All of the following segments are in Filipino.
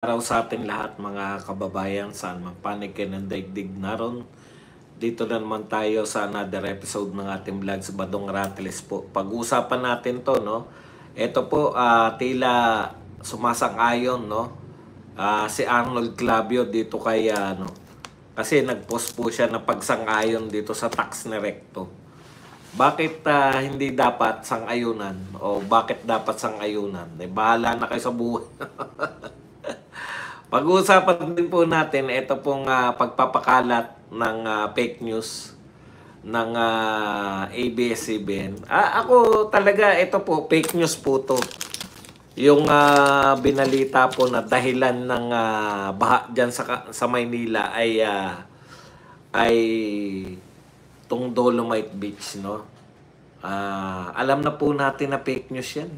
Araw sa ating lahat mga kababayan, saan man panig kayo ng daigdig naron. Dito na naman tayo sa another episode ng ating vlog sa Badong Ratiles po. Pag-uusapan natin to, no? Ito po, tila sumasang-ayon, no? Si Arnold Clavio dito kay, kasi nag-post po siya na pagsang-ayon dito sa tax ni Recto. Bakit hindi dapat sang-ayunan? O bakit dapat sang-ayunan? Bahala na kayo sa buhay. Pag-uusapan din po natin ito pong pagpapakalat ng fake news ng ABS-CBN. Ako talaga, ito po, fake news po to. Yung binalita po na dahilan ng baha dyan sa Maynila ay tong Dolomite Beach, no? Alam na po natin na fake news yan,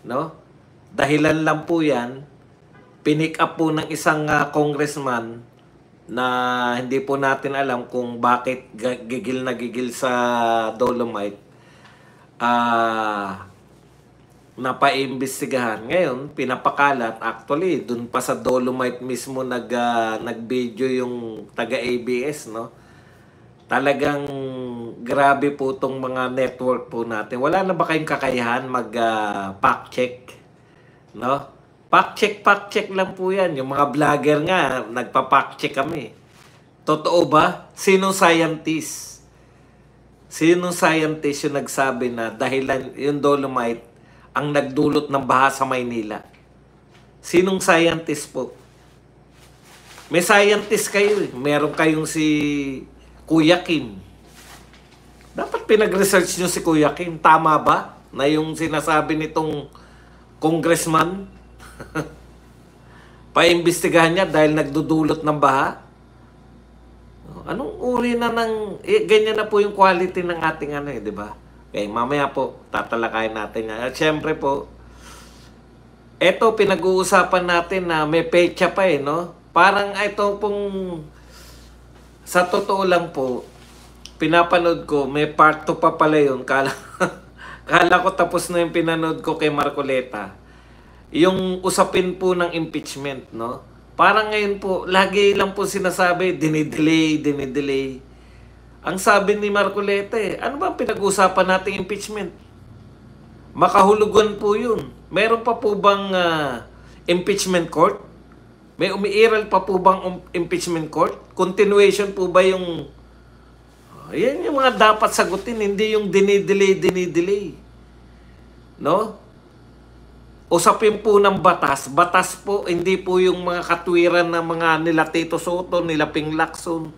no? Dahilan lang po yan, pinick up po ng isang congressman na hindi po natin alam kung bakit gigil na gigil sa Dolomite. Napaimbestigahan. Ngayon, pinapakalat. Actually, dun pa sa Dolomite mismo nag-video yung taga-ABS, no? Talagang grabe po tong mga network po natin. Wala na ba kayong kakayahan mag-fact check, no? Fact check lang po yan. Yung mga vlogger nga, nagpa-fact check kami. Totoo ba? Sinong scientist? Sinong scientist yung nagsabi na dahilan yung Dolomite ang nagdulot ng baha sa Maynila? Sinong scientist po? May scientist kayo eh. Meron kayong si Kuya Kim. Dapat pinag-research nyo si Kuya Kim. Tama ba na yung sinasabi nitong congressman? Paimbestigahan niya dahil nagdudulot ng baha? Anong uri na ng ganyan na po yung quality ng ating di ba? Okay, mamaya po tatalakayin natin yan. At syempre po, eto pinag-uusapan natin na may pecha pa no? Parang ito pong sa totoo lang po, pinapanood ko, may part 2 pa pala yun. Kala ko tapos na yung pinanood ko kay Marcoleta. Yung usapin po ng impeachment, no? Parang ngayon po, lagi lang po sinasabi, dinidelay. Ang sabi ni Marcoleta, ano ba pinag-usapan nating impeachment? Makahulugan po yun. Meron pa po bang impeachment court? May umiiral pa po bang impeachment court? Continuation po ba yung... yan yung mga dapat sagutin, hindi yung dinidelay. No? Usapin po ng batas. Batas po, hindi po yung mga katwiran ng mga nila Tito Soto, nila Ping Lacson.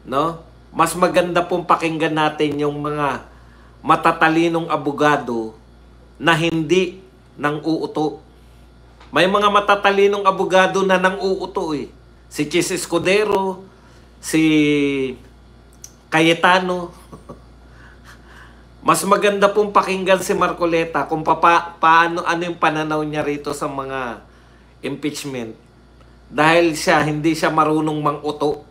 No? Mas maganda pong pakinggan natin yung mga matatalinong abogado na hindi nang uuto. May mga matatalinong abogado na nang uuto eh. Si Chis Escudero, si Cayetano. Mas maganda pong pakinggan si Marcoleta kung paano yung pananaw niya rito sa mga impeachment. Dahil hindi siya marunong mang-uto.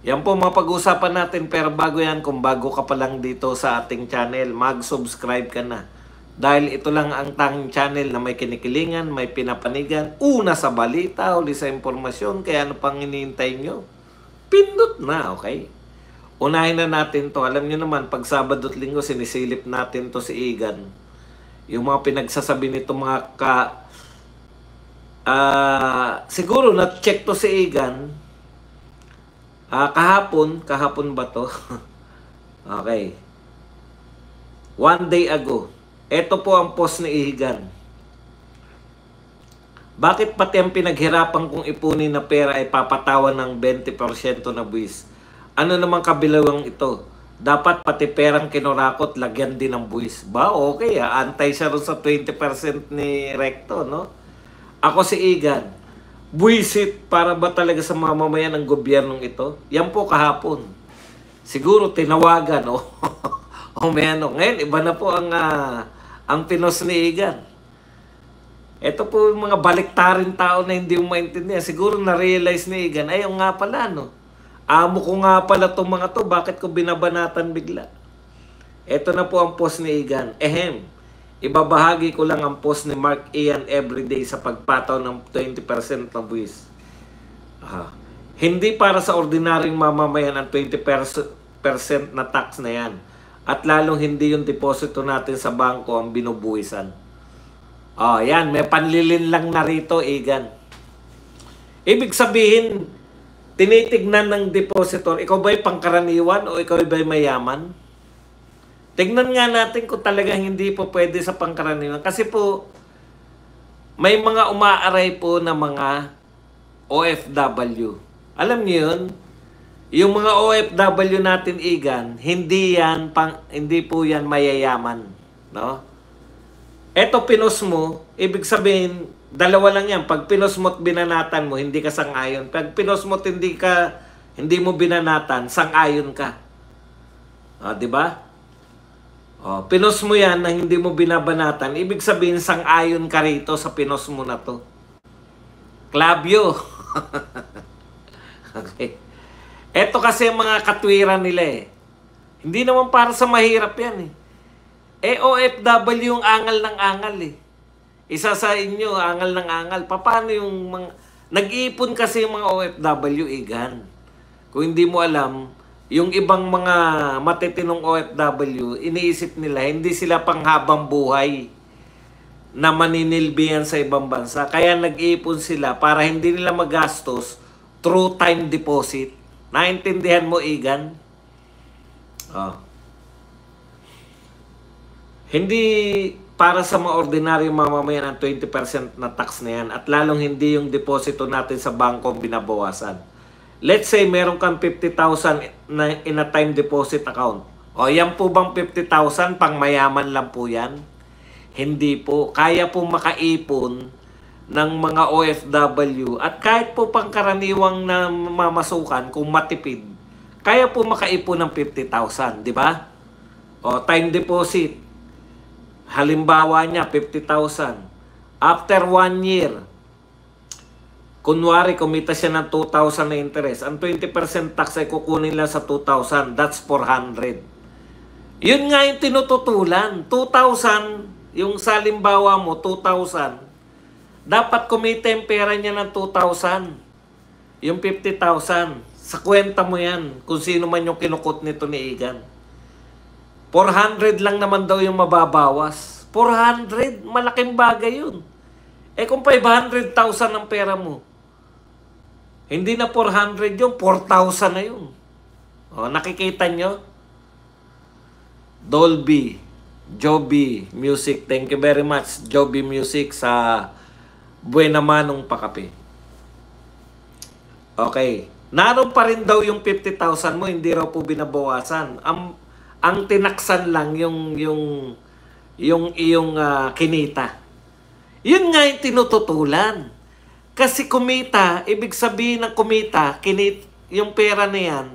Yan po mga pag-usapan natin. Pero bago yan, kung bago ka pa lang dito sa ating channel, mag-subscribe ka na. Dahil ito lang ang tanging channel na may kinikilingan, may pinapanigan. Una sa balita, uli sa impormasyon. Kaya ano pang hinihintay nyo? Pindot na, okay? Unahin na natin to. Alam niyo naman, pag Sabado at Linggo, sinisilip natin to si Igan. Yung mga pinagsasabi nito mga siguro na-check to si Igan. Kahapon ba to? Okay. 1 day ago. Ito po ang post ni Igan. Bakit pati ang pinaghirapan kong ipunin na pera ay papatawan ng 20% na buwis? Ano namang kabilawang ito? Dapat pati perang kinurakot, lagyan din ng buwis. Ba, okay antay siya rin sa 20% ni Recto, no? Ako si Igan. Buwisit para ba talaga sa mamamayan ng gobyernong ito? Yan po kahapon. Siguro tinawagan, o may ano. Ngayon, iba na po ang pinos ni Igan. Ito po yung mga baliktarin tao na hindi mo maintindihan. Siguro na-realize ni Igan, ayaw nga pala, no? Amo ko nga pala itong mga to, bakit ko binabanatan bigla? Ito na po ang post ni Igan. Ibabahagi ko lang ang post ni Mark Ian everyday sa pagpataw ng 20% na buwis. Hindi para sa ordinaryong mamamayan ang 20% na tax na yan. At lalong hindi yung deposito natin sa bangko ang binubuwisan. Yan, may panlilin lang na rito, Igan. Ibig sabihin, tinitignan ng depositor, ikaw ba'y pangkaraniwan o ikaw ba'y mayaman? Tignan nga natin kung talagang hindi po pwede sa pangkaraniwan. Kasi po, may mga umaaray po na mga OFW. Alam niyo yun? Yung mga OFW natin, Igan, hindi po yan mayayaman. No? Eto, pinos mo, ibig sabihin, dalawa lang yan. Pag pinos mo at binanatan mo, hindi ka sang-ayon. Pag pinos mo at hindi mo binanatan, sang-ayon ka. Di ba? Pinos mo yan na hindi mo binabanatan, ibig sabihin sang-ayon ka rito sa pinos mo na to. Klabyo. Okay. Eto kasi mga katwiran nila eh. Hindi naman para sa mahirap yan eh. OFW yung angal ng angal eh. Isa sa inyo, angal ng angal. Paano yung mga... Nag-iipon kasi yung mga OFW, Igan. Kung hindi mo alam, yung ibang mga matitinong OFW, iniisip nila, hindi sila panghabang buhay na maninilbihan sa ibang bansa. Kaya nag-iipon sila para hindi nila magastos through time deposit. Naintindihan mo, Igan? Hindi para sa mga ordinaryong mamamayan ang 20% na tax na yan at lalong hindi yung deposito natin sa bangko binabawasan. Let's say meron kang 50,000 na in a time deposit account. Yan po bang 50,000 pang mayaman lang po yan? Hindi po. Kaya po makaipon ng mga OFW at kahit po pangkaraniwang na mamasukan kung matipid, kaya po makaipon ng 50,000, di ba? Time deposit. Halimbawa niya, 50,000. After 1 year, kunwari, kumita siya ng 2,000 na interest. Ang 20% tax ay kukunin lang sa 2,000. That's 400. Yun nga yung tinututulan. 2,000, yung sa halimbawa mo, 2,000. Dapat kumita yung pera niya ng 2,000. Yung 50,000. Sa kwenta mo yan, kung sino man yung kinukot nito ni Igan. 400 lang naman daw yung mababawas. 400, malaking bagay yun. Kung 500,000 ang pera mo, hindi na 400 yun, 4,000 na yun. Nakikita nyo? Dolby, Joby Music. Thank you very much, Joby Music, sa Buena Manong Pakape. Okay. Naroon pa rin daw yung 50,000 mo, hindi raw po binabawasan. Ang tinaksan lang yung iyong kinita. Yun nga yung tinututulan. Kasi kumita, ibig sabihin ng kumita, yung pera na yan,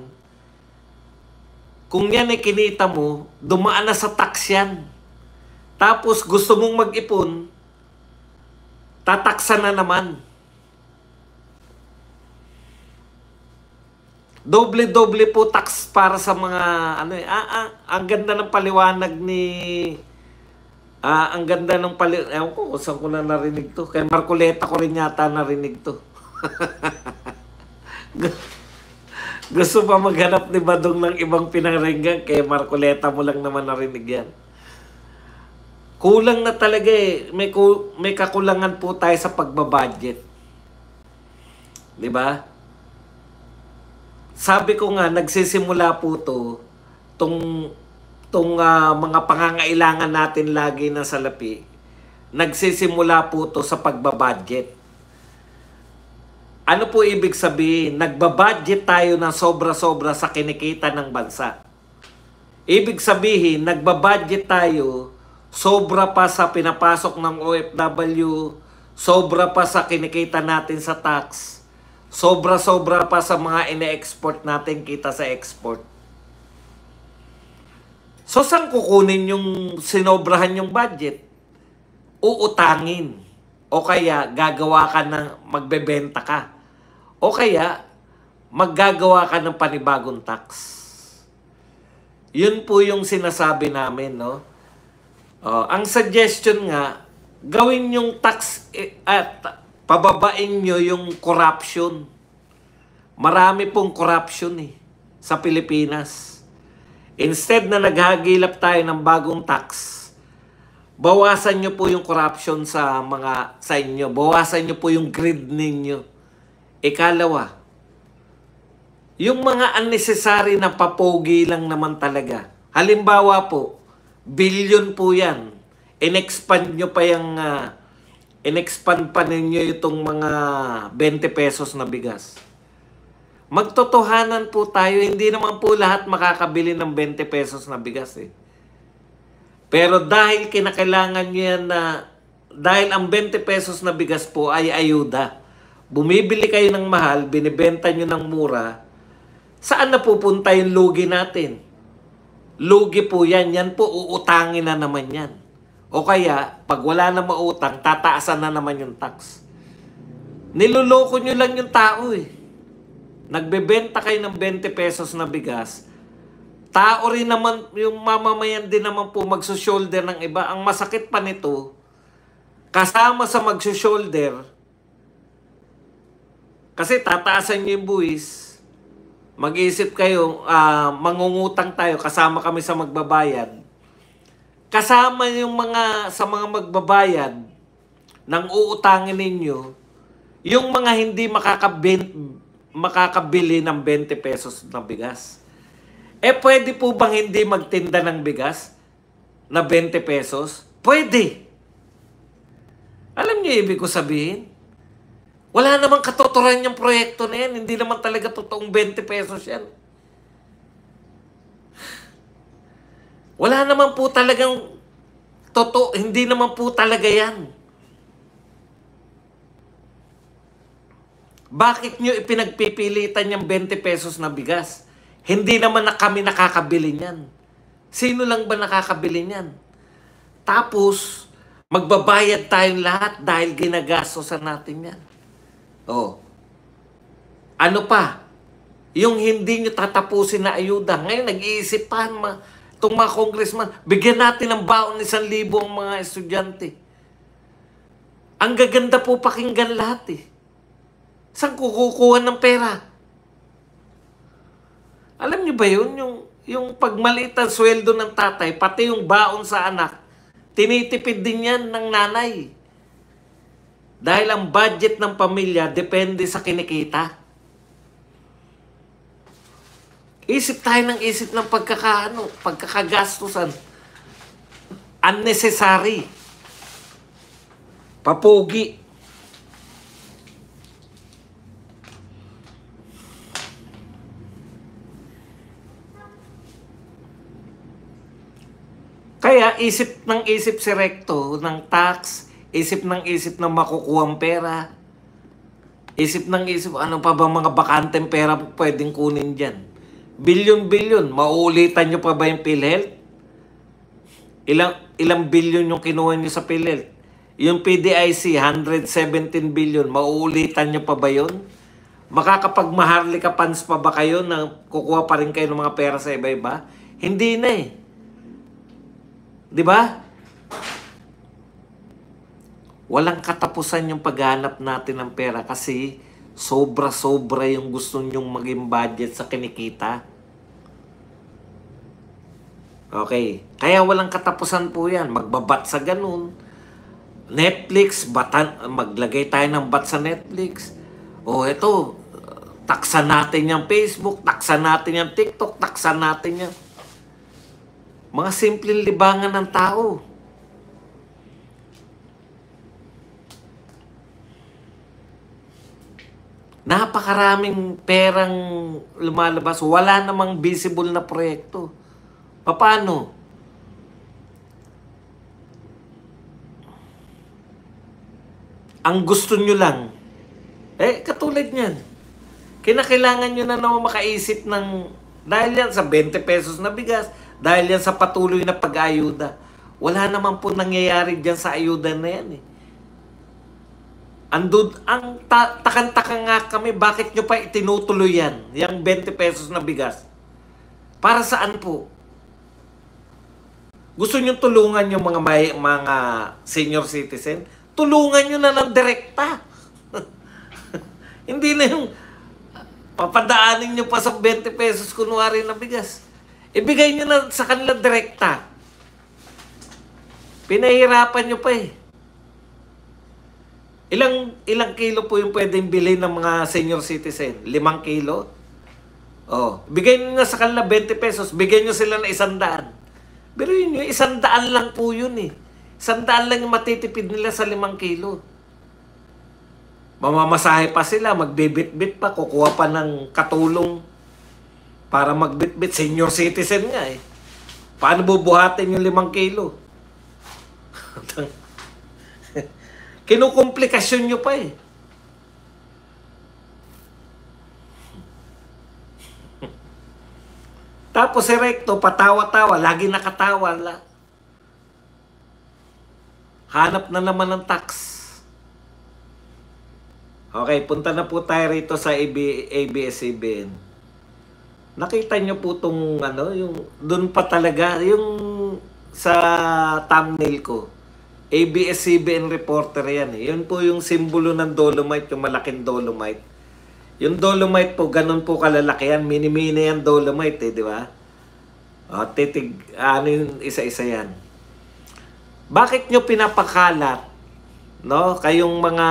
kung yan ay kinita mo, dumaan na sa tax yan. Tapos gusto mong mag-ipon, tataksan na naman. Doble-doble po tax para sa mga ang ganda ng paliwanag ni ang ganda ng ewan ko saan ko na narinig to. Kay Marcoleta ko rin yata narinig to. Gusto pa maghanap ni Badong ng ibang pinangringgan, kay Marcoleta mo lang naman narinig yan. Kulang na talaga eh. May kakulangan po tayo sa pagbabudget. 'Di ba? Sabi ko nga, nagsisimula po tong mga pangangailangan natin lagi na salapi, nagsisimula po to sa pagbabudget. Ano po ibig sabihin? Nagbabudget tayo ng sobra-sobra sa kinikita ng bansa. Ibig sabihin, nagbabudget tayo sobra pa sa pinapasok ng OFW, sobra pa sa kinikita natin sa tax, sobra-sobra pa sa mga ine-export natin kita sa export. So, saan kukunin yung sinobrahan yung budget? Uutangin. O kaya, gagawa ka ng magbebenta ka. O kaya, maggagawa ka ng panibagong tax. Yun po yung sinasabi namin, no? Ang suggestion nga, gawin yung tax at pababain nyo yung corruption. Marami pong corruption sa Pilipinas. Instead na naghagilap tayo ng bagong tax, bawasan nyo po yung corruption sa inyo. Bawasan nyo po yung greed ninyo. Ikalawa, yung mga unnecessary na papogi lang naman talaga. Halimbawa po, billion po yan. In-expand nyo pa yung, in-expand pa ninyo itong mga 20 pesos na bigas. Magtotohanan po tayo, hindi naman po lahat makakabili ng 20 pesos na bigas Pero dahil kinakailangan nyo yan dahil ang 20 pesos na bigas po ay ayuda. Bumibili kayo ng mahal, binibenta nyo ng mura, saan na pupunta yung lugi natin? Lugi po yan, yan po uutangin na naman yan. O kaya, pag wala na mautang, tataasan na naman yung tax. Niloloko nyo lang yung tao Nagbebenta kayo ng 20 pesos na bigas, tao rin naman, yung mamamayan din naman po magsushoulder ng iba. Ang masakit pa nito, kasama sa magsushoulder, kasi tataasan nyo yung buwis, mag-iisip kayo, mangungutang tayo, kasama kami sa magbabayad. Kasama yung sa mga magbabayad ng uutangin ninyo, yung mga hindi makakabili ng 20 pesos na bigas. Pwede po bang hindi magtinda ng bigas na 20 pesos? Pwede. Alam niyo ibig ko sabihin? Wala namang katotohanan yung proyekto na yan. Hindi naman talaga totoong 20 pesos yan. Wala naman po talagang totoo. Hindi naman po talaga yan. Bakit nyo ipinagpipilitan yung 20 pesos na bigas? Hindi naman na kami nakakabili niyan. Sino lang ba nakakabili niyan? Tapos, magbabayad tayong lahat dahil ginagastosan natin yan. Ano pa? Yung hindi nyo tatapusin na ayuda. Ngayon, nag-iisip pa itong mga congressman, bigyan natin ng baon 1,000 ang mga estudyante. Ang gaganda po pakinggan lahat Saan kukukuha ng pera? Alam niyo ba yun? Yung pagmaliit ang sweldo ng tatay, pati yung baon sa anak, tinitipid din yan ng nanay. Dahil ang budget ng pamilya depende sa kinikita. Isip tayo ng isip ng pagkakagastusan. Unnecessary. Papogi. Kaya isip ng isip si Recto ng tax, isip ng isip ng makukuhang pera, isip ng isip ano pa ba mga bakanteng pera pwedeng kunin dyan. Bilyon-bilyon, mauulitan nyo pa ba yung PhilHealth? Ilang bilyon yung kinuha nyo sa PhilHealth? Yung PDIC, 117 billion, mauulitan nyo pa ba yun? Makakapagmaharlika funds pa ba kayo na kukuha pa rin kayo ng mga pera sa iba-iba? Hindi na Di ba? Walang katapusan yung paghanap natin ng pera kasi sobra-sobra yung gusto nyong maging budget sa kinikita. Okay. Kaya walang katapusan po yan. Magbabat sa ganun. Netflix, maglagay tayo ng bat sa Netflix. Ito, taksan natin yung Facebook, taksan natin yung TikTok, taksan natin yung mga simpleng libangan ng tao. Napakaraming perang lumalabas. Wala namang visible na proyekto. Paano? Ang gusto nyo lang, katulad niyan. Kinakailangan nyo na naman makaisip ng, dahil yan sa 20 pesos na bigas, dahil yan sa patuloy na pag-ayuda. Wala naman po nangyayari dyan sa ayuda na yan Ang takan-taka nga kami, bakit nyo pa itinutuloy yan? Yung 20 pesos na bigas. Para saan po? Gusto nyo tulungan yung mga senior citizen? Tulungan nyo na ng direkta. Hindi na yung papadaanin nyo pa sa 20 pesos kunwari na bigas. Ibigay nyo na sa kanila direkta. Pinahirapan nyo pa eh. Ilang kilo po yung pwedeng bilhin ng mga senior citizen? 5 kilo? Oh, bigay nyo na sa kanila 20 pesos. Bigay nyo sila na 100. Pero yun, 100 lang po yun eh. 100 lang yung matitipid nila sa 5 kilo. Mamamasahe pa sila, magbibit-bit pa, kukuha pa ng katulong para magbit-bit. Senior citizen nga eh. Paano bubuhatin yung 5 kilo? Kinukomplikasyon nyo pa eh. Tapos si Recto, patawa-tawa, lagi nakatawa. Hanap na naman ng tax. Okay, punta na po tayo rito sa ABS-CBN. Nakita nyo po itong, yung, doon pa talaga, yung sa thumbnail ko. ABS-CBN reporter yan eh. Yun po yung simbolo ng dolomite, yung malaking dolomite. Yung dolomite po, ganun po kalalaki yan. Mini-mini yan dolomite eh, di ba? O, yung isa-isa yan. Bakit nyo pinapakalat, no? Kayong mga,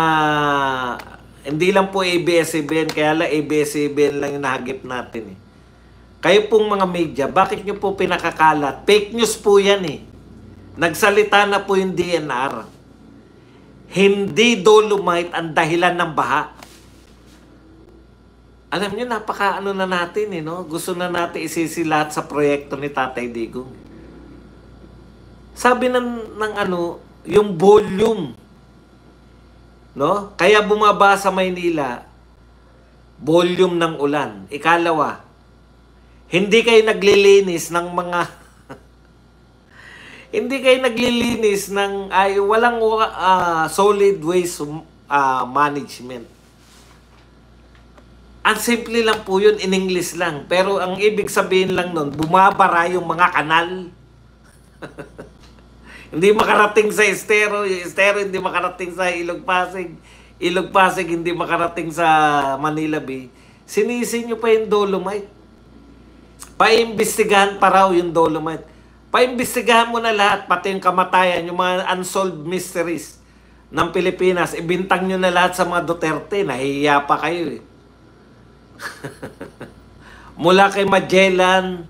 hindi lang po ABS-CBN, kaya lang ABS-CBN lang yung nahagip natin eh. Kayo pong mga media, bakit nyo po pinakakalat? Fake news po yan eh. Nagsalita na po yung DNR. Hindi dolomite ang dahilan ng baha. Alam niyo, napaka-ano na natin eh, no? Gusto na natin isisilat sa proyekto ni Tatay Digong. Sabi ng yung volume, no? Kaya bumaba sa Maynila, volume ng ulan. Ikalawa, hindi kayo naglilinis ng mga hindi kayo naglilinis ng walang solid waste management. Ang simple lang po yun, in English lang. Pero ang ibig sabihin lang nun, bumabara yung mga kanal. Hindi makarating sa estero. Yung estero hindi makarating sa Ilog Pasig. Ilog Pasig hindi makarating sa Manila Bay. Sinisin nyo pa yung dolomite. Paimbestigahan pa raw yung dolomite. Paimbestigahan mo na lahat, pati yung kamatayan, yung mga unsolved mysteries ng Pilipinas. Ibintang nyo na lahat sa mga Duterte. Nahihiya pa kayo eh. Mula kay Magellan,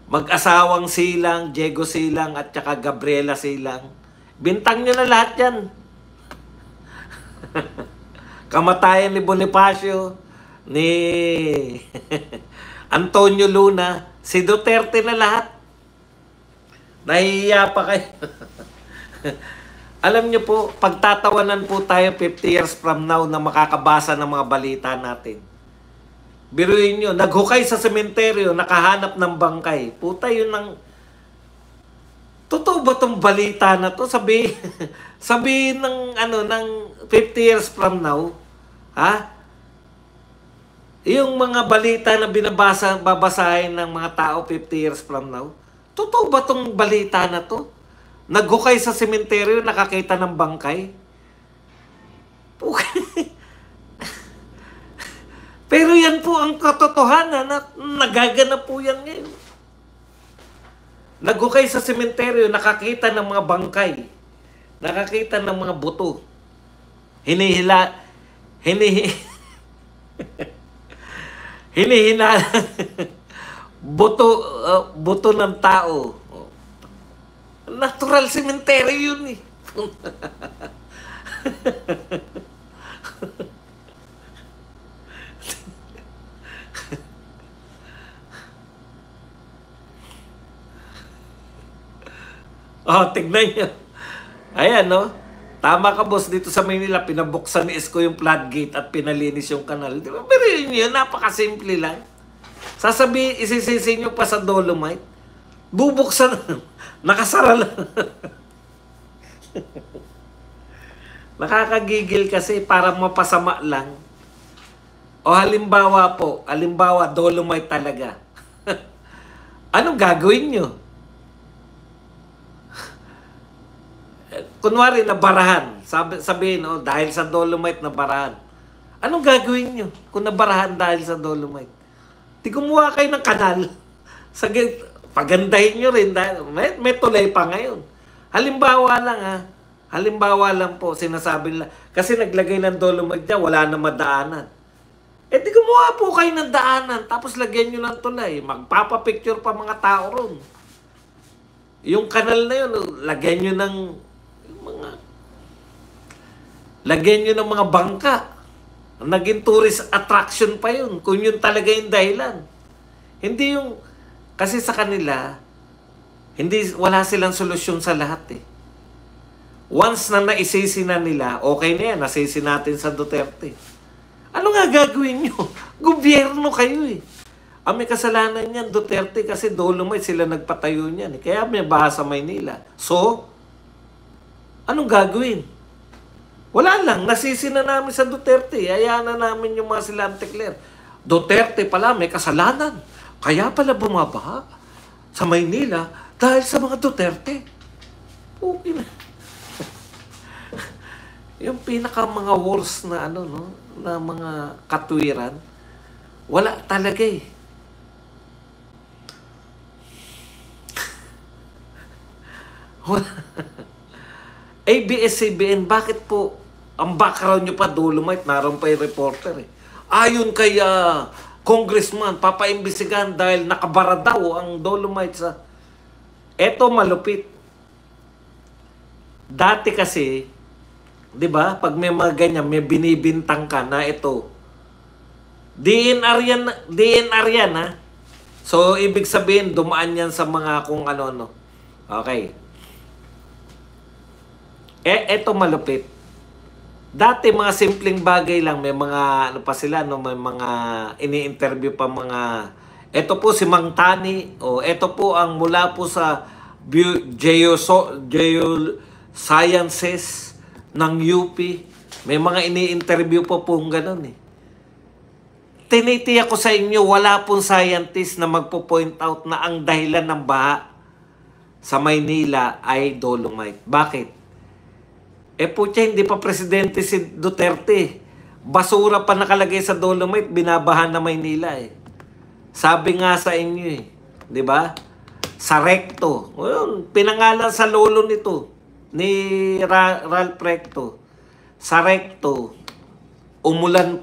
mag-asawang Silang, Diego Silang, at saka Gabriela Silang. Bintang nyo na lahat yan. Kamatayan ni Bonifacio, ni Antonio Luna, si Duterte na lahat. Nahihiya pa kayo. Alam nyo po, pagtatawanan po tayo 50 years from now na makakabasa ng mga balita natin. Biruin nyo, naghukay sa sementeryo, nakahanap ng bangkay. Puta, yun ang... Totoo ba tong balita na to? Sabihin ng, ng 50 years from now, ha? Yung mga balita na babasahin ng mga tao 50 years from now, totoo ba tong balita na to? Naghukay sa sementeryo, nakakita ng bangkay? Pero yan po ang katotohanan na nagaganap po yan ngayon. Naghukay sa sementeryo, nakakita ng mga bangkay. Nakakita ng mga buto. Hinihina buto ng tao. Natural cemetery yun eh. Tignan nyo. Ayan, no? Tama ka, boss. Dito sa Manila, pinabuksan ni Isko yung floodgate at pinalinis yung kanal. Di ba? Pero yun, napakasimple lang. Isisisi nyo pa sa dolomite. Bubuksan. Nakasara lang. Nakakagigil kasi para mapasama lang. O halimbawa dolomite talaga. Anong gagawin nyo? kunwari nabarahan, sabihin, oh, dahil sa Dolomite nabarahan. Anong gagawin nyo kung nabarahan dahil sa Dolomite? Di gumawa kayo ng kanal. Pagandahin nyo rin dahil may tulay pa ngayon. Halimbawa lang ha. Halimbawa lang po, sinasabi nila. Kasi naglagay ng Dolomite dyan, wala na madaanan. Di gumawa po kayo ng daanan, tapos lagyan nyo ng tulay. Magpapapicture pa mga tao ron. Yung kanal na yun, lagyan nyo ng mga bangka. Naging tourist attraction pa yun, kung yun talaga yung dahilan. Hindi yung, kasi sa kanila, wala silang solusyon sa lahat eh. Once na naisisi na nila, okay na yan, nasisi natin sa Duterte. Ano nga gagawin nyo? Gobyerno kayo eh. May kasalanan yan, Duterte, kasi Dolomite sila nagpatayo niyan eh. Kaya may baha sa Maynila. So, anong gagawin? Wala lang, nasisi na namin sa Duterte. Hayaan na namin yung mga sila Antecler. Duterte pala may kasalanan. Kaya pala bumabaha sa Maynila dahil sa mga Duterte. Okay na. Yung pinaka mga worst na na mga katwiran, wala talaga eh. ABS-CBN, bakit po ang background nyo pa Dolomite? Naroon pa yung reporter eh. Ayon kay congressman, papaimbestigahan dahil nakabara daw ang Dolomite sa... Eto malupit. Dati kasi, di ba, pag may mga ganyan, may binibintang ka na ito. DNR yan ha. So, ibig sabihin, dumaan yan sa mga kung ano-ano. Okay. Eto malupit. Dati mga simpleng bagay lang, may mga pa sila, may mga ini-interview pa mga, eto po si Mang Tani, eto po ang mula po sa Geosciences ng UP. May mga ini-interview po pong ganun eh. Tinitiyak ko sa inyo, wala pong scientist na magpo-point out na ang dahilan ng baha sa Maynila ay Dolomite. Bakit? Putya, hindi pa presidente si Duterte. Basura pa nakalagay sa Dolomite, binabahan na Maynila eh. Sabi nga sa inyo eh, di ba? Sa Recto. Pinangalan sa lolo nito, ni Ralph Recto. Sa Recto, umulan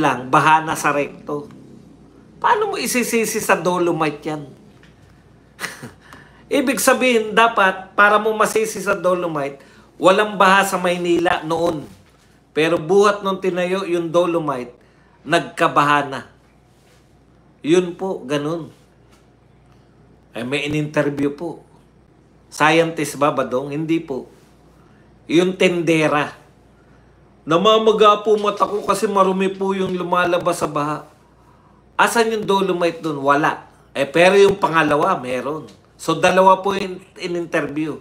lang, baha na sa Recto. Paano mo isisisi sa Dolomite yan? Ibig sabihin, dapat, para mo masisi sa Dolomite, walang baha sa Maynila noon. Pero buhat nung tinayo yung Dolomite, nagkabaha na. Yun po, ganun. May in-interview po. Scientist ba, Badong? Hindi po. Yung tendera. Namamaga po mata ko kasi marumi po yung lumalabas sa baha. Asan yung Dolomite dun? Wala. Pero yung pangalawa, meron. So, dalawa po yung in-interview.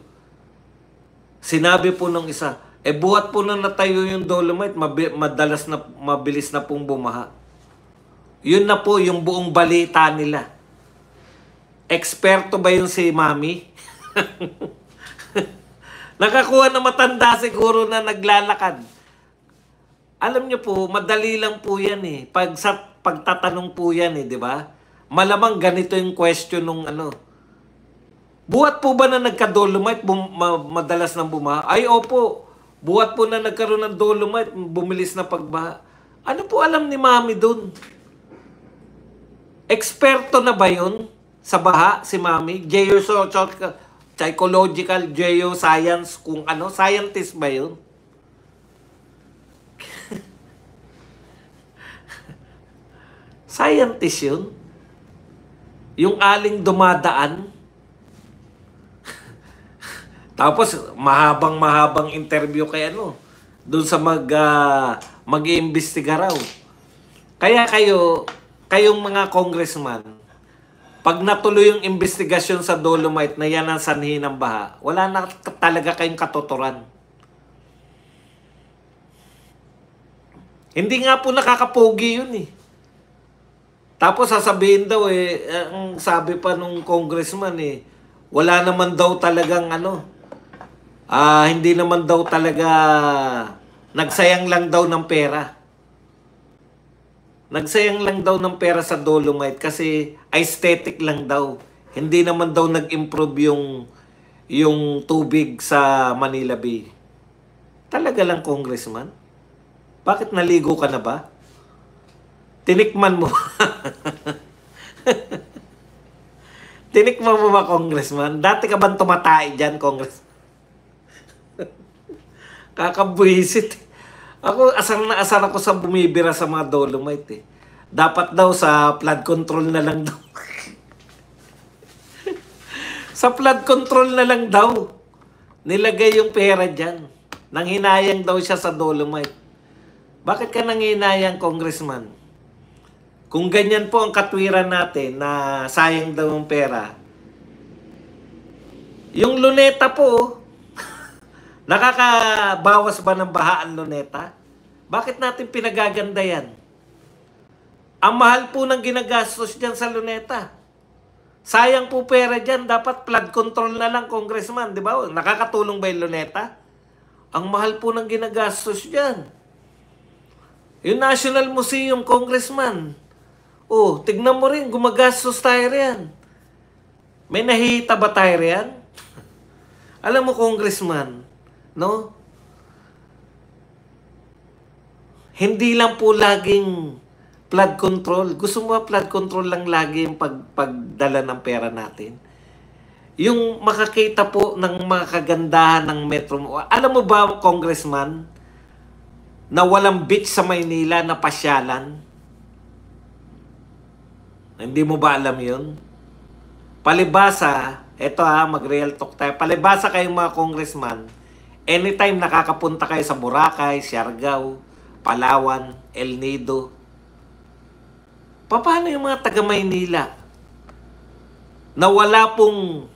Sinabi po ng isa, buhat po na natayo yung Dolomite, mabilis na pong bumaha. Yun na po yung buong balita nila. Eksperto ba yun si Mami? Nakakuha na matanda siguro na naglalakad. Alam niyo po, madali lang po yan eh. Pagtatanong po yan eh, di ba? Malamang ganito yung question nung buhat po ba na nagka-Dolomite, madalas nang bumaha? Ay, opo. Buhat po na nagkaroon ng Dolomite, bumilis na pagbaha. Ano po alam ni Mami dun? Eksperto na ba yun sa baha, si Mami? Psychological, geoscience, kung ano? Scientist ba yun? Scientist yun? Yung aling dumadaan? Tapos, mahabang interview kay doon sa mag-iimbestiga raw. Kaya kayong mga congressman, pag natuloy yung investigasyon sa Dolomite na yan ang sanhi ng baha, wala na talaga kayong katuturan. Hindi nga po nakakapogi yun eh. Tapos sasabihin daw ang sabi pa nung congressman wala naman daw talagang hindi naman daw talaga nagsayang lang daw ng pera. Nagsayang lang daw ng pera sa Dolomite kasi aesthetic lang daw. Hindi naman daw nag-improve yung tubig sa Manila Bay. Talaga lang, Congressman? Bakit naligo ka na ba? Tinikman mo. Tinikman mo ba, Congressman? Dati ka bang tumatay dyan, Congressman? Kakabwisit. Ako, asar ako sa bumibira sa mga Dolomite eh. Dapat daw sa flood control na lang daw. Sa flood control na lang daw. Nilagay yung pera dyan. Nanghinayang daw siya sa Dolomite. Bakit ka nanghinayang, Congressman? Kung ganyan po ang katwiran natin na sayang daw ang pera, yung Luneta po, nakakabawas ba ng baha ang Luneta? Bakit natin pinagaganda yan? Ang mahal po ng ginagastos dyan sa Luneta. Sayang po pera dyan. Dapat flood control na lang, Congressman. Di ba? Nakakatulong ba yung Luneta? Ang mahal po ng ginagastos dyan. Yung National Museum, Congressman. Oh, tignan mo rin, gumagastos tayo riyan. May nahihita ba tayo riyan? Alam mo, Congressman, no? Hindi lang po laging flood control. Gusto mo ba flood control lang lagi yung pagdala ng pera natin? Yung makakita po ng mga kagandahan ng Metro. Alam mo ba, Congressman, na walang beach sa Maynila na pasyalan? Hindi mo ba alam yun? Palibasa, eto mag-real talk tayo. Palibasa kayong mga Congressman, anytime nakakapunta kayo sa Boracay, Siargao, Palawan, El Nido. Paano yung mga taga Maynila na wala pong...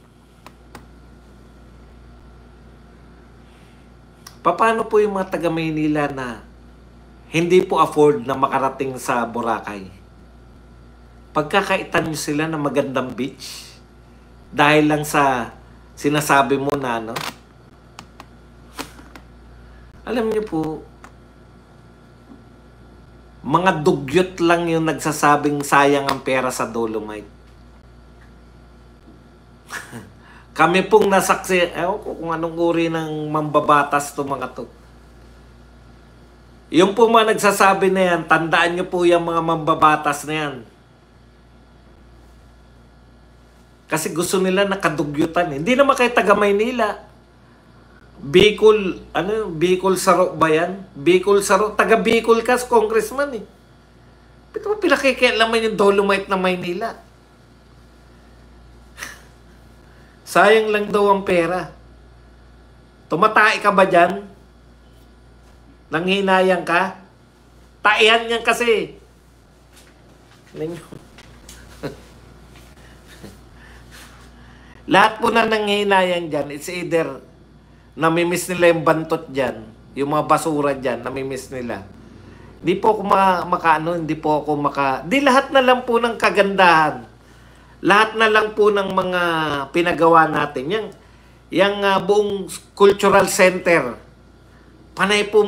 Paano po yung mga taga Maynila na hindi po afford na makarating sa Boracay? Pagkakaitan nyo sila ng magandang beach dahil lang sa sinasabi mo na alam niyo po, mga dugyot lang yung nagsasabing sayang ang pera sa Dolomite. Kami pong nasaksi, ewan ko kung anong uri ng mambabatas to mga to. Yung po mga nagsasabi na yan, tandaan nyo po yung mga mambabatas na yan. Kasi gusto nila nakadugyutan. Hindi naman kayo taga Maynila. Bicol, Bicol Saro ba yan? Bicol Saro, taga Bicol ka, Congressman eh. Ba't mo pinakikialaman yung Dolomite ng Maynila? Sayang lang daw ang pera. Tumatay ka ba dyan? Nanghinayang ka? Taihan yan kasi. Lahat po na nanghinayang dyan, it's either namimiss nila yung bantot dyan, yung mga basura dyan, namimiss nila. Hindi po ako hindi po ako di lahat na lang po ng kagandahan. Lahat na lang po ng mga pinagawa natin. Yung buong cultural center, panay po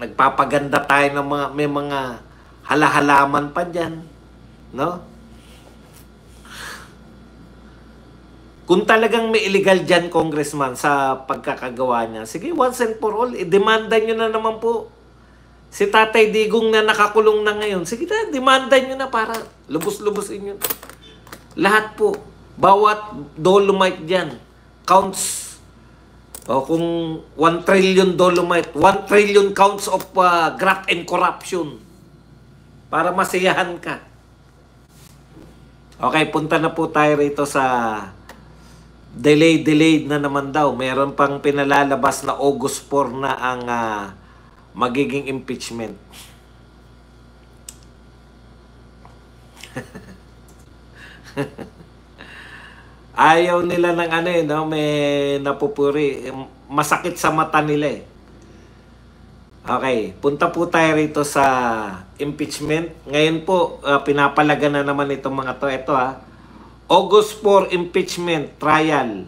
nagpapaganda tayo ng may mga halahalaman pa dyan. No? Kung talagang may illegal dyan, Congressman, sa pagkakagawa niya, sige, once and for all, demanda nyo na naman po. Si Tatay Digong na nakakulong na ngayon, sige na, demanda nyo na para lubos-lubosin nyo. Lahat po, bawat Dolomite dyan, counts, kung 1 trillion Dolomite, 1 trillion counts of graft and corruption para masiyahan ka. Okay, punta na po tayo rito sa delayed na naman daw. Meron pang pinalalabas na August 4 na ang magiging impeachment. Ayaw nila ng may napupuri. Masakit sa mata nila eh. Okay, punta po tayo rito sa impeachment. Ngayon po, pinapalaga na naman itong mga to. Ito August 4 impeachment trial.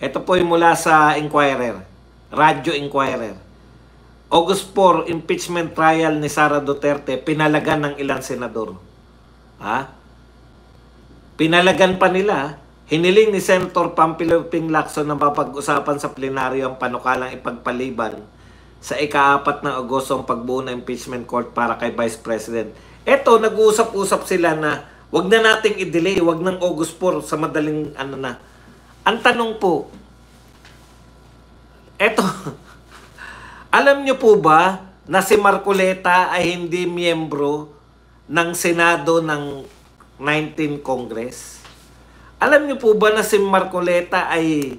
Ito po yung mula sa Inquirer, Radyo Inquirer. August 4 impeachment trial ni Sara Duterte, pinalagan ng ilang senador. Ha? Pinalagan pa nila. Hiniling ni Senator Pampilo Ping Lacson na mapag-usapan sa plenaryo ang panukalang ipagpaliban sa ika-4 ng Agosto ang pagbuo ng impeachment court para kay Vice President. Eto, nag-uusap-usap sila na wag na nating i-delay, wag ng August 4 sa madaling ano na. Ang tanong po, eto, alam nyo po ba na si Marcoleta ay hindi miyembro ng Senado ng 19 Congress? Alam niyo po ba na si Marcoleta ay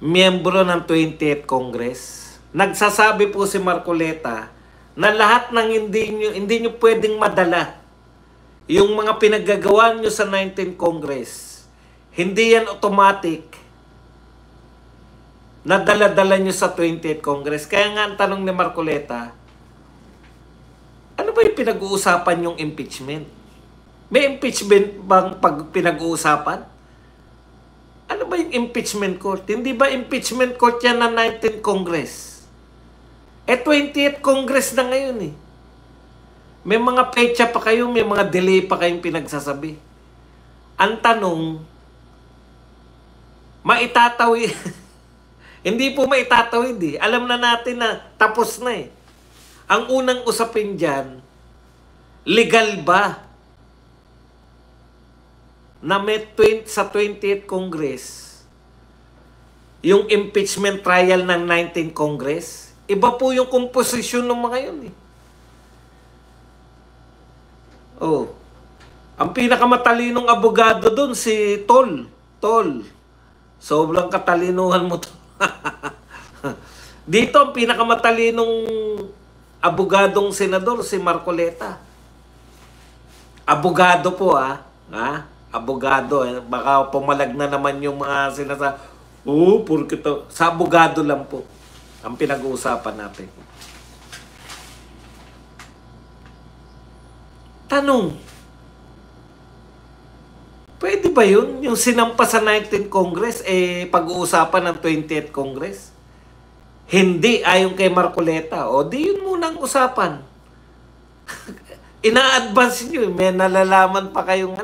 miyembro ng 20th Congress? Nagsasabi po si Marcoleta na lahat ng hindi nyo pwedeng madala yung mga pinaggagawa nyo sa 19th Congress. Hindi yan automatic na dala-dala nyo sa 20th Congress. Kaya nga ang tanong ni Marcoleta, ano ba yung pinag-uusapan yung impeachment? May impeachment bang pag pinag-uusapan? Ano ba yung impeachment court? Hindi ba impeachment court yan ng 19th Congress? 20th Congress na ngayon eh. May mga petsa pa kayo, may mga delay pa kayong pinagsasabi. Ang tanong, maitatawid. Hindi po maitatawid eh. Alam na natin na tapos na eh. Ang unang usapin dyan, legal ba na may sa 20th Congress yung impeachment trial ng 19th Congress? Iba po yung komposisyon ng mga yun eh. Oh. Ang pinakamatalinong abogado doon si Tol. Sobrang katalinuhan mo to. Dito ang pinakamatalinong abogadong senador si Marcoleta. Abogado po ha? Abogado. Baka pumalag na naman yung mga sinasa. Porque to. Sa abogado lang po ang pinag-uusapan natin. Tanong, pwede ba yun? Yung sinampa sa 19th Congress, pag-uusapan ng 20th Congress? Hindi, ayon kay Marcoleta. O, di yun munang usapan. Ina-advance nyo. May nalalaman pa kayong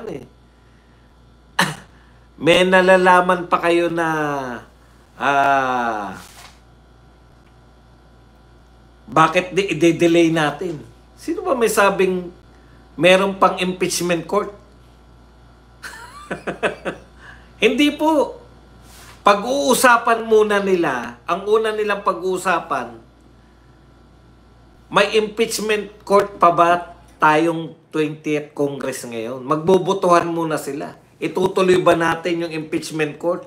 may nalalaman pa kayo na bakit i-delay natin? Sino ba may sabing meron pang impeachment court? Hindi po. Pag-uusapan muna nila, ang una nilang pag-uusapan, may impeachment court pa ba tayong 20th Congress ngayon? Magbobotohan muna sila. Itutuloy ba natin yung impeachment court?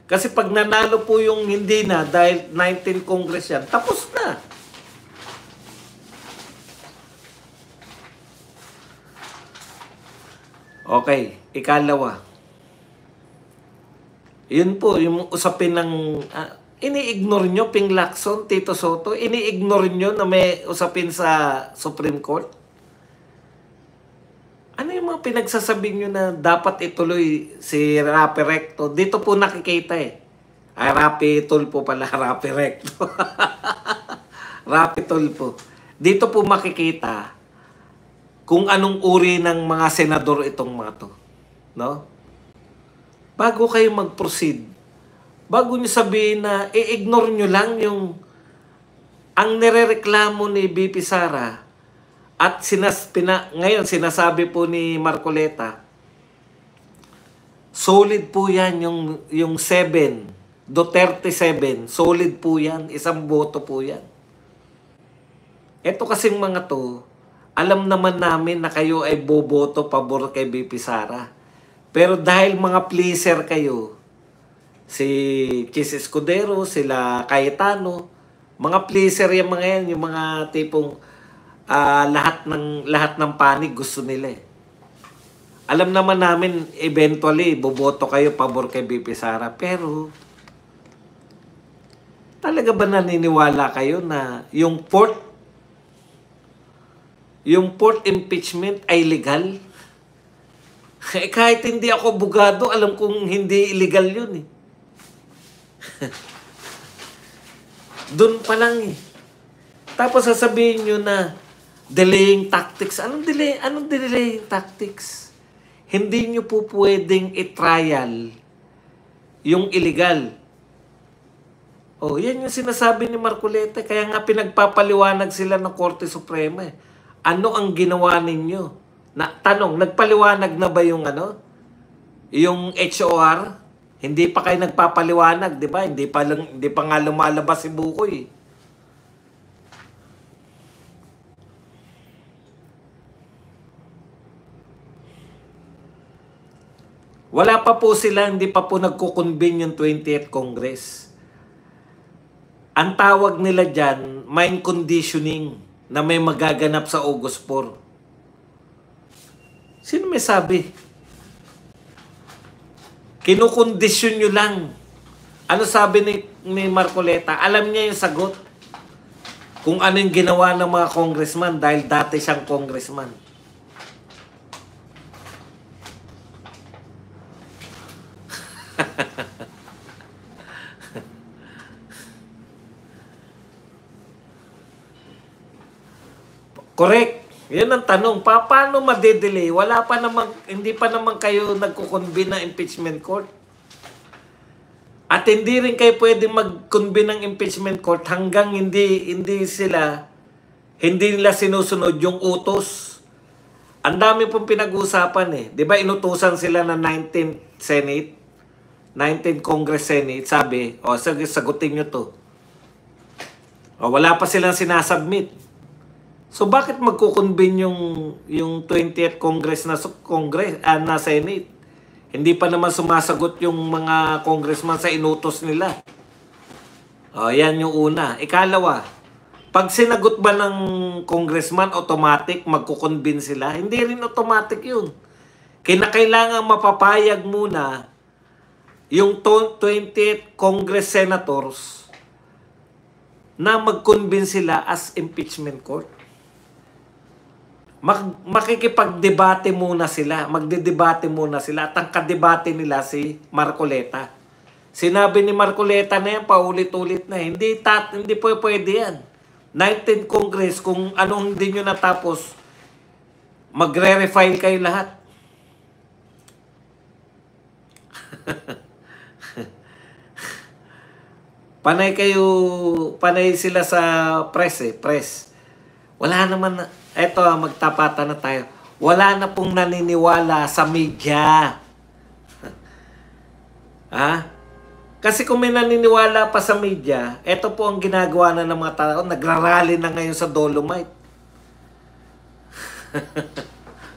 Kasi pag nanalo po yung hindi na dahil 19th Congress yan, tapos na. Okay, ikalawa. Yun po, yung usapin ng... ini-ignore nyo, Ping Lacson, Tito Soto, ini-ignore nyo na may usapin sa Supreme Court? Ano yung mga pinagsasabi nyo na dapat ituloy si Rapi Recto? Dito po nakikita eh. Rapi Tulfo pala, Rapi Recto. Rapi Tulfo. Dito po makikita kung anong uri ng mga senador itong mga to. No? Bago kayo mag-proceed, bago nyo sabihin na i-ignore nyo lang yung ang nirereklamo ni BP Sara at ngayon sinasabi po ni Marcoleta, solid po yan yung 7, Duterte 7, solid po yan, isang boto po yan. Ito kasing mga to, alam naman namin na kayo ay boboto pabor kay BP Sara. Pero dahil mga pleaser kayo, si Chis Escudero, sila Cayetano, mga pleaser yung mga yan, yung mga tipong lahat ng panig gusto nila eh. Alam naman namin, eventually, boboto kayo pabor kay BP Sara. Pero, talaga ba naniniwala kayo na yung fourth impeachment ay legal? Eh, kahit hindi ako abogado, alam kong hindi illegal yun eh. Doon pa lang eh. Tapos sasabihin nyo na delaying tactics. Anong delaying tactics? Hindi nyo po pwedeng i-trial yung illegal. Oh, yan yung sinasabi ni Marcoleta. Kaya nga pinagpapaliwanag sila ng Korte Suprema eh. Ano ang ginawa ninyo? Tanong, nagpaliwanag na ba yung yung HOR? Hindi pa kayo nagpapaliwanag, di ba? Hindi pa nga lumalabas si Bukoy. Wala pa po sila, hindi pa po nagkukonvene yung 20th Congress. Ang tawag nila dyan, mind conditioning na may magaganap sa August 4. Sino may sabi? Kinukondisyon nyo lang. Ano sabi ni Marcoleta? Alam niya yung sagot. Kung ano yung ginawa ng mga congressman dahil dati siyang congressman. Correct. Yan ang tanong. Paano madedelay? Hindi pa naman kayo nagkukonvene ng impeachment court. At hindi rin kayo pwede mag-convene ng impeachment court hanggang hindi nila sinusunod yung utos. Ang dami pong pinag-uusapan eh. Di ba inutusan sila ng 19th Senate? 19th Congress Senate. Sabi, sagutin nyo to. Wala pa silang sinasubmit. So bakit magkukonvene yung 20th Congress na Senate? Hindi pa naman sumasagot yung mga congressman sa inutos nila. Yan yung una. Ikalawa, pag sinagot ba ng congressman, automatic magkukonvene sila? Hindi rin automatic yun. Kinakailangan mapapayag muna yung 20th Congress Senators na mag-convene sila as impeachment court. Makikipagdebate muna sila. Magdedebate muna sila. At ang kadebate nila si Marcoleta. Sinabi ni Marcoleta na yan, paulit-ulit na. Hindi po pwede yan. 19th Congress, kung anong hindi nyo natapos, magre-refile kayo lahat. Panay sila sa press. Wala naman, magtapatan na tayo. Wala na pong naniniwala sa media. Kasi kung may naniniwala pa sa media, ito po ang ginagawa na ng mga tao. Nagrarally na ngayon sa Dolomite.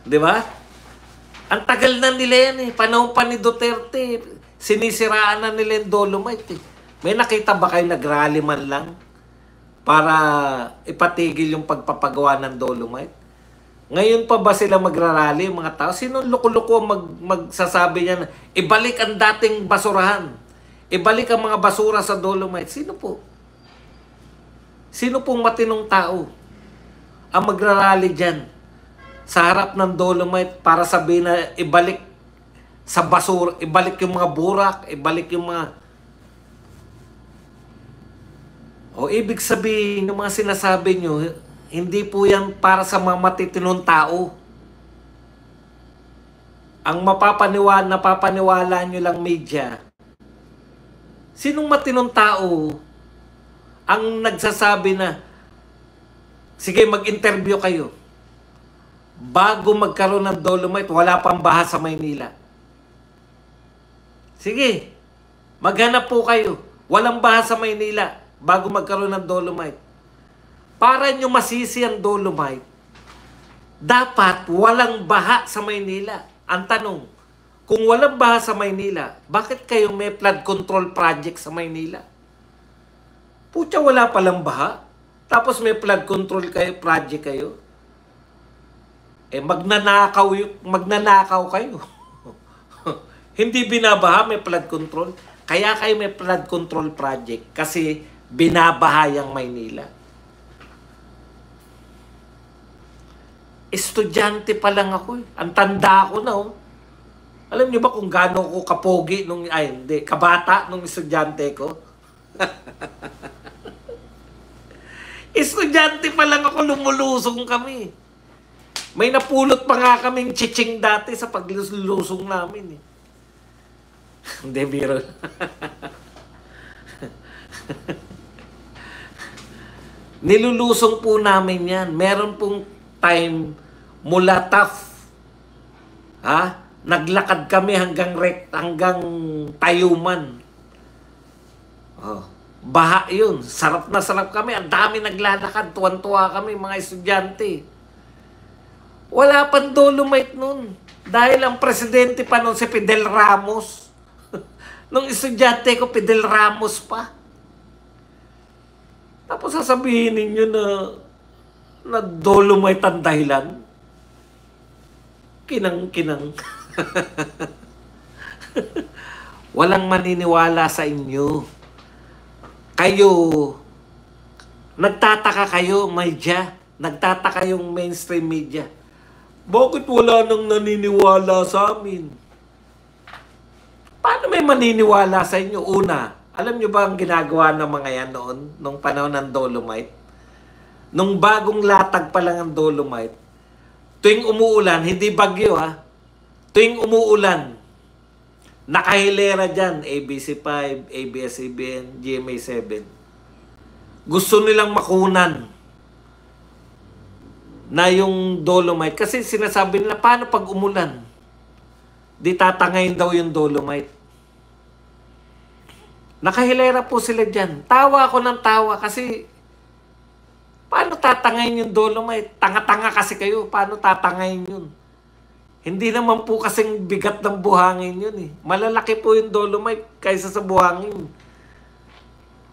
Di ba? Ang tagal na nila yan eh. Panahon pa ni Duterte. Sinisiraan na nila yung Dolomite eh. May nakita ba kayo nagrally man lang para ipatigil yung pagpapagawa ng Dolomite? Ngayon pa ba sila magrarally yung mga tao? Sino loko-loko magsasabi niya na ibalik ang dating basurahan? Ibalik ang mga basura sa Dolomite? Sino po? Sino pong matinong tao ang magrarally dyan sa harap ng Dolomite para sabihin na ibalik sa basura, ibalik yung mga burak, ibalik yung mga... ibig sabihin, yung mga sinasabi nyo, hindi po yan para sa mga matitinong tao. Ang napapaniwala nyo lang media. Sinong matinong tao ang nagsasabi na, sige, mag-interview kayo. Bago magkaroon ng Dolomite, wala pang baha sa Maynila. Sige, maghanap po kayo. Walang baha sa Maynila bago magkaroon ng Dolomite. Para nyo masisi ang Dolomite, dapat walang baha sa Maynila. Ang tanong, kung walang baha sa Maynila, bakit kayo may flood control project sa Maynila? Putya, wala palang baha. Tapos may flood control project kayo. Magnanakaw kayo. Hindi binabaha, may flood control. Kaya kayo may flood control project kasi binabahayang Maynila. Estudyante pa lang ako eh. Ang tanda ko na oh. Alam niyo ba kung gaano ko kapogi nung, ay hindi, kabata nung estudyante ko? Estudyante pa lang ako, lumulusong kami. May napulot pa nga kaming chiching dati sa paglusong namin. Eh. Hindi, biro. Nilulusong po namin yan. Meron pong time mula TAF. Ha? Naglakad kami hanggang Tayuman. Oh. Baha yun. Sarap na sarap kami. Ang dami naglalakad. Tuwan-tuwa kami mga estudyante. Wala pang Dolomite nun. Dahil ang presidente pa nun si Fidel Ramos. Nung estudyante ko, Fidel Ramos pa. Tapos sasabihin ninyo na Dolomite ang dahilan. Kinang-kinang. Walang maniniwala sa inyo. Kayo, nagtataka kayo, media. Nagtataka yung mainstream media. Bakit wala nang naniniwala sa amin? Paano may maniniwala sa inyo? Una, alam nyo ba ang ginagawa ng mga yan noon, nung panahon ng Dolomite? Nung bagong latag pa lang ang Dolomite, tuwing umuulan, hindi bagyo ha, tuwing umuulan, nakahilera dyan, ABC5, ABS-CBN, GMA7. Gusto nilang makunan na yung Dolomite. Kasi sinasabi nila, paano pag umulan? Di tatangayin daw yung Dolomite. Nakahilera po sila dyan. Tawa ako ng tawa kasi paano tatangayin yung Dolomite? Tanga-tanga kasi kayo. Paano tatangayin yun? Hindi naman po kasing bigat ng buhangin yun eh. Malalaki po yung Dolomite kaysa sa buhangin.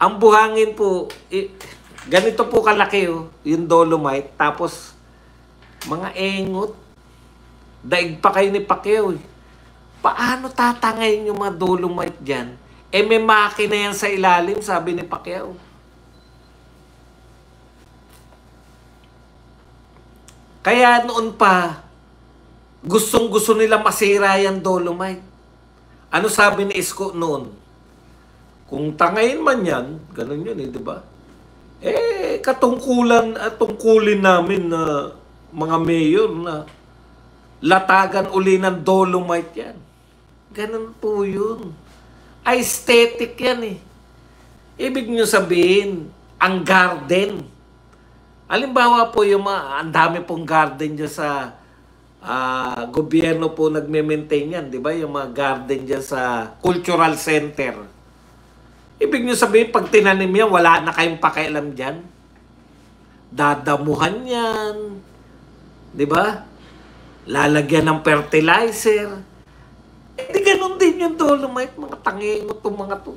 Ang buhangin po, ganito po kalaki oh, yung Dolomite. Tapos, mga engot. Daig pa kayo ni Pacquiao eh. Paano tatangayin yung mga Dolomite dyan? Eh may makina yan sa ilalim, sabi ni Pacquiao. Kaya noon pa, gustong-gusto nila masira yung Dolomite. Ano sabi ni Isko noon? Kung tangayin man yan, ganun yun eh, di ba? Eh, katungkulan at tungkulin namin na mga mayor na latagan uli ng Dolomite yan. Ganun po yun. Aesthetic yan eh. Ibig nyo sabihin, ang garden. Halimbawa po yung ang dami pong garden dyan sa gobyerno po nagme-maintain yan, di ba? Yung mga garden dyan sa cultural center. Ibig nyo sabihin, pag tinanim yan, wala na kayong pakialam dyan. Dadamuhan yan. Di ba? Lalagyan ng fertilizer. Eh, di ganun din yung Dolomite, mga tangingot itong mga to.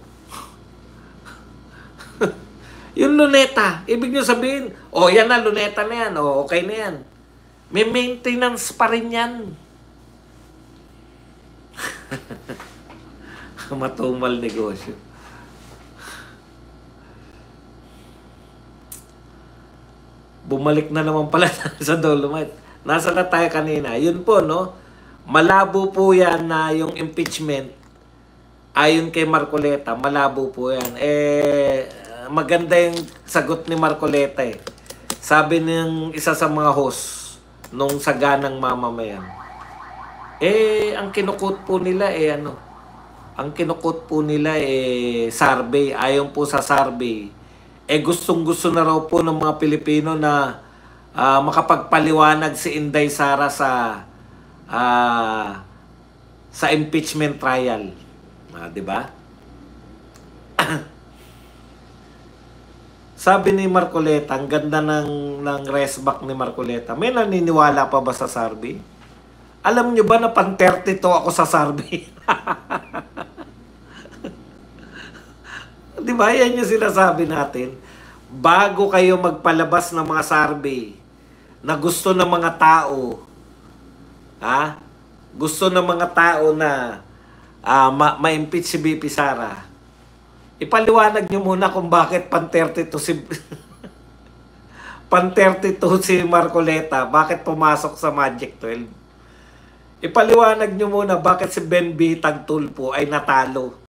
Yung luneta, ibig nyo sabihin, oh yan na, luneta na yan, oh okay na yan. May maintenance pa rin yan. Matumal negosyo. Bumalik na naman pala sa Dolomite. Nasa na tayo kanina. Yun po, no? Malabo po yan na yung impeachment. Ayon kay Marcoleta, malabo po yan. Eh, maganda yung sagot ni Marcoleta eh. Sabi ng isa sa mga host nung saganang mamamayan. Eh, ang kinukot po nila eh ano? Ang kinukot po nila eh survey. Ayon po sa survey. Eh gustong-gusto na raw po ng mga Pilipino na makapagpaliwanag si Inday Sara sa impeachment trial. 'Di ba? Sabi ni Marcoleta, ang ganda ng resback ni Marcoleta. May naniniwala pa ba sa survey? Alam nyo ba na pan 32 ako sa survey? Di ba? Yan yung sinasabi natin. Bago kayo magpalabas ng mga survey na gusto ng mga tao, gusto ng mga tao na ma-impeach si BP Sara, ipaliwanag nyo muna kung bakit pan 32 si pan 32 si Marcoleta, bakit pumasok sa Magic 12. Ipaliwanag nyo muna bakit si Ben B. Tagtulpo ay natalo